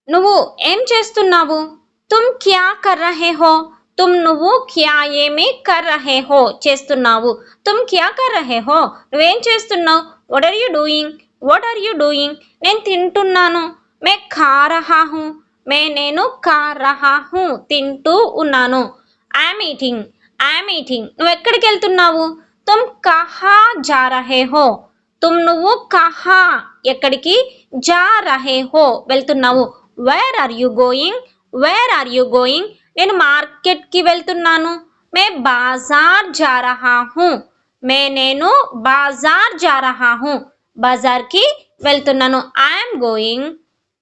నువ్వు ఏం చేస్తున్నావు? తుమ్ క్యా కర్ రహే హో? నువ్వు క్యా ఏమి కర్ రహే హో చేస్తున్నావు. తుమ్ క్యా కర్ రహే హో? నువ్వేం చేస్తున్నావు? What are you doing? What are you doing? నేను తింటున్నాను. మే ఖా రహా హూ. నేను ఖా రహా హూ తింటూ ఉన్నాను. I'm eating. I'm eating. నువ్వెక్కడికి వెళ్తున్నావు? తుమ్ కహా జా రహే హో? నువ్వు కహా ఎక్కడికి? జా రహే హో వెళ్తున్నావు. Where are you going? Where are you going? నేను మార్కెట్కి వెళ్తున్నాను. మే బాజార్ జా రహా హూ. నేను బాజార్ జా రహా హూ. బజార్కి వెళ్తున్నాను. I'm going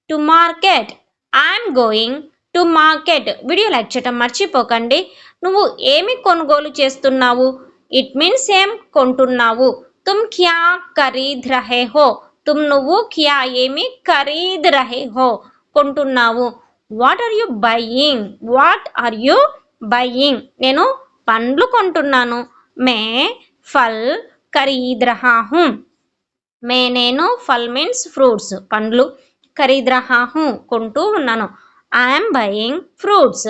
to market. I'm going to market. Video like చేయటం మర్చిపోకండి. నువ్వు ఏమి కొనుగోలు చేస్తున్నావు? ఇట్ మీన్స్ ఏం కొంటున్నావు. తుమ్ క్యా ఖరీద్ రహే హో? నువ్వు క్యా ఏమి ఖరీద్ రహే హో కొంటున్నావు. What are you buying? What are you buying? నేను పండ్లు కొంటున్నాను. మే ఫల్ ఖరీద్ రహా హూ. నేను ఫల్ మీన్స్ ఫ్రూట్స్ పండ్లు. ఖరీద్ రహా హూ కొంటూ ఉన్నాను. I'm buying fruits.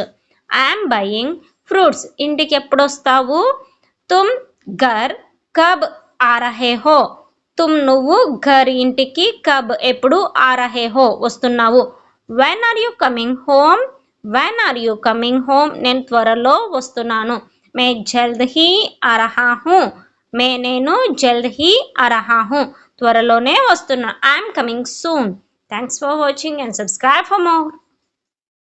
I'm buying fruits. ఇంటికి ఎప్పుడు వస్తావు? తుమ్ ఘర్ కబ్ ఆ రహే హో? నువ్వు ఘర్ ఇంటికి కబ్ ఎప్పుడు ఆ రహే హో వస్తున్నావు. When are you coming home? When are you coming home? నేను త్వరలో వస్తున్నాను. మే జల్ద్ హీ ఆ రహా హూ. నేను జల్ద్ హీ ఆ రహా హూ త్వరలోనే వస్తున్నా. I'm coming soon. Thanks for watching and subscribe for more.